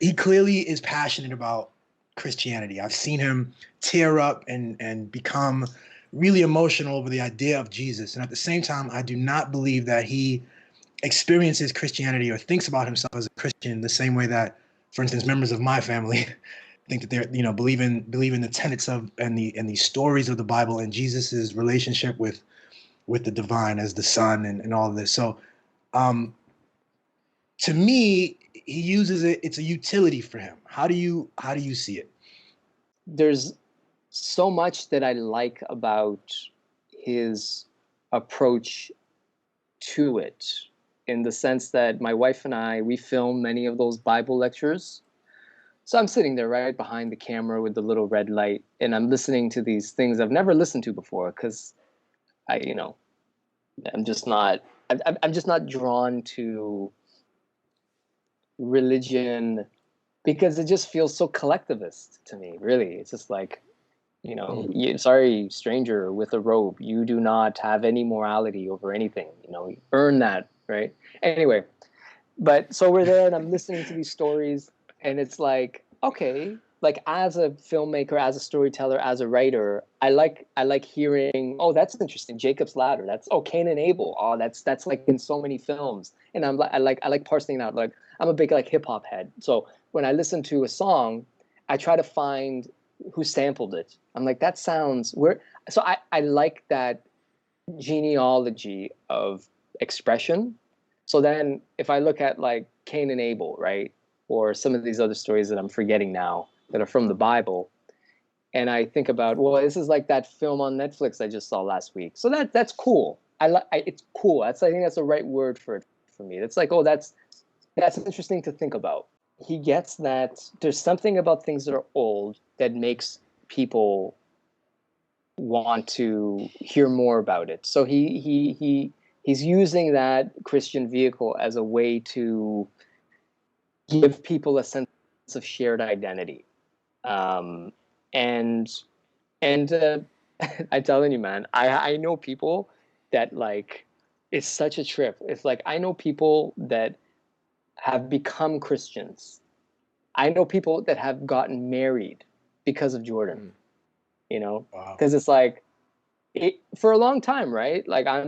he clearly is passionate about Christianity. I've seen him tear up and become really emotional over the idea of Jesus. And at the same time, I do not believe that he experiences Christianity or thinks about himself as a Christian the same way that, for instance, members of my family think that they're, believe in the tenets of and the stories of the Bible and Jesus's relationship with the divine as the Son and all of this. So um, to me, he uses it. It's a utility for him. How do you see it? There's so much that I like about his approach to it, in the sense that my wife and I, we film many of those Bible lectures. So I'm sitting there right behind the camera with the little red light, and I'm listening to these things I've never listened to before, because I, I'm just not, I'm just not drawn to religion, because it just feels so collectivist to me. Really, it's just like, sorry, stranger with a robe, you do not have any morality over anything. Earn that, right? Anyway, but so we're there, and I'm listening to these stories, and it's like, okay, like as a filmmaker, as a storyteller, as a writer, I like hearing, oh, that's interesting, Jacob's Ladder. That's, oh, Cain and Abel. Oh, that's like in so many films, and I like parsing it out. Like, I'm a big like hip hop head, so when I listen to a song, I try to find who sampled it. I'm like, that sounds where. So I like that genealogy of expression. So then if I look at like Cain and Abel, right? Or some of these other stories that I'm forgetting now that are from the Bible, and I think about, well, this is like that film on Netflix I just saw last week. So that's cool. It's cool. I think that's the right word for it for me. It's like, oh, that's interesting to think about. He gets that there's something about things that are old that makes people want to hear more about it. So he's using that Christian vehicle as a way to give people a sense of shared identity. Um, and and I'm telling you, man, I know people that, like, it's such a trip. It's like, I know people that have become Christians. I know people that have gotten married because of Jordan. Mm. You know, Wow. because it's like, for a long time, right? Like, I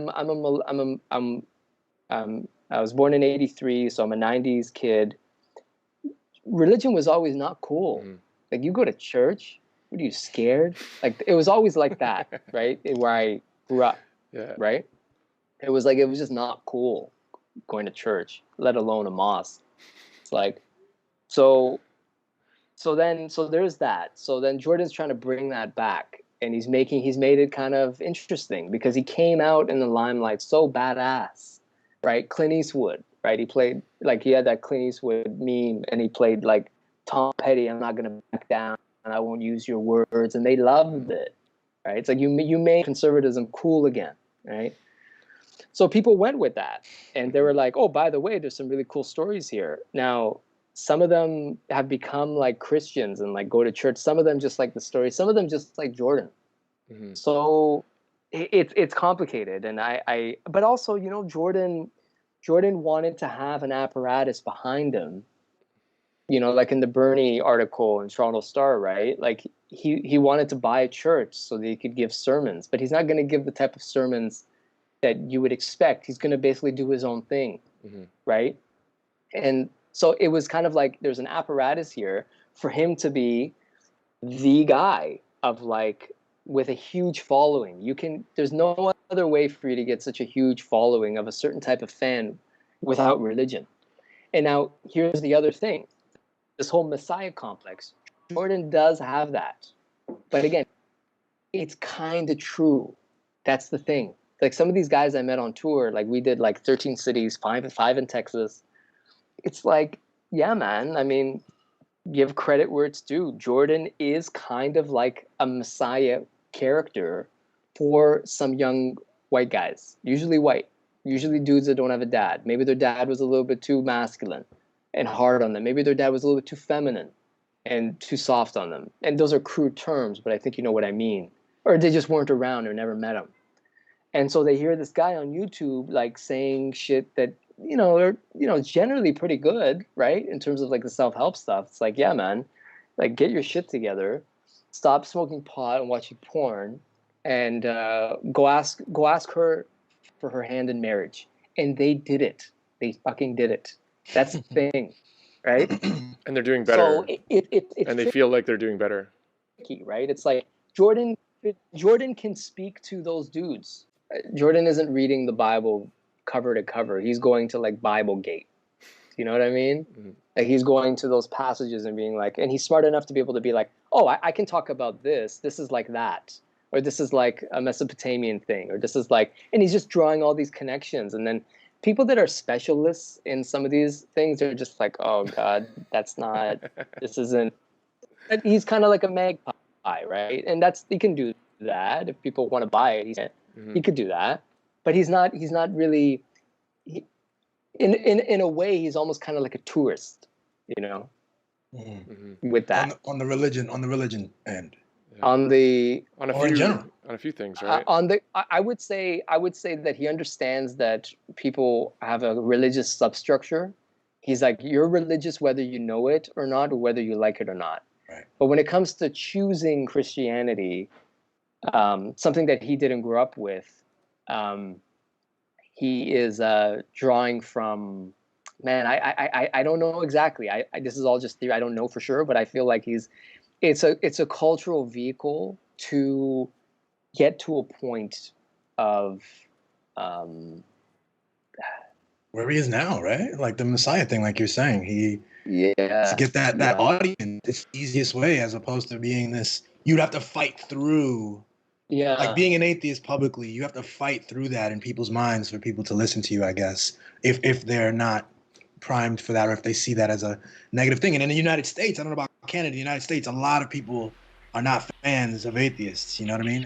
was born in '83, so I'm a '90s kid. Religion was always not cool. Mm. Like, you go to church, what are you, scared? Like, it was always like that, right? Where I grew up, Yeah. right? It was just not cool going to church, let alone a mosque. It's like, so so there's that. So then Jordan's trying to bring that back, and he's made it kind of interesting, because he came out in the limelight so badass, right? Clint Eastwood, right? He played, like, he had that Clint Eastwood meme, and he played like Tom Petty. I'm not gonna back down, and I won't use your words, and they loved it, right? It's like, you made conservatism cool again, right? So people went with that, and they were like, oh, by the way, there's some really cool stories here. Now, some of them have become like Christians and like go to church. Some of them just like the story. Some of them just like Jordan. Mm-hmm. So it's complicated. And but also, Jordan wanted to have an apparatus behind him, like in the Bernie article in Toronto Star, right? Like, he wanted to buy a church so that he could give sermons, but he's not going to give the type of sermons that you would expect. He's going to basically do his own thing, Mm-hmm. right? And so it was kind of like, there's an apparatus here for him to be the guy of, like, with a huge following. There's no other way for you to get such a huge following of a certain type of fan without religion. And now here's the other thing, this whole Messiah complex. Jordan does have that. But again, it's kind of true. That's the thing. Like, some of these guys I met on tour, like, we did like 13 cities, five in Texas. It's like, yeah, man. I mean, give credit where it's due. Jordan is kind of like a Messiah character for some young white guys, usually white, usually dudes that don't have a dad. Maybe their dad was a little bit too masculine and hard on them. Maybe their dad was a little bit too feminine and too soft on them. And those are crude terms, but I think you know what I mean. Or they just weren't around or never met him. And so they hear this guy on YouTube, like, saying shit that are, generally pretty good, right? In terms of like the self-help stuff. It's like, yeah, man, like get your shit together, stop smoking pot and watching porn, and go ask her for her hand in marriage. And they did it. They fucking did it. That's the thing, right? And they're doing better. So it's and they feel like they're doing better. tricky, right? It's like Jordan can speak to those dudes. Jordan isn't reading the Bible cover to cover. He's going to like Bible Gate. You know what I mean? Mm-hmm. Like he's going to those passages and being like, and he's smart enough to be able to be like, oh, I can talk about this. This is like that. Or this is like a Mesopotamian thing. Or this is like, and he's just drawing all these connections. And then people that are specialists in some of these things are just like, oh God, that's not, this isn't, he's kind of like a magpie, right? And he can do that. If people want to buy it, he could do that. But he's not really, in a way, he's almost kind of like a tourist, with that. On the religion end. Yeah. In a few things, right? I would say that he understands that people have a religious substructure. He's like, you're religious whether you know it or not, or whether you like it or not. Right. But when it comes to choosing Christianity, something that he didn't grow up with, he is drawing from. Man, I don't know exactly. This is all just theory. I don't know for sure, but I feel like it's a cultural vehicle to get to a point of where he is now, right? Like the Messiah thing, like you're saying, to get that audience, it's the easiest way, as opposed to being this. You'd have to fight through. Yeah. Like being an atheist publicly, you have to fight through that in people's minds for people to listen to you, I guess, if they're not primed for that, or if they see that as a negative thing. And in the United States, I don't know about Canada, the United States, a lot of people are not fans of atheists, you know what I mean?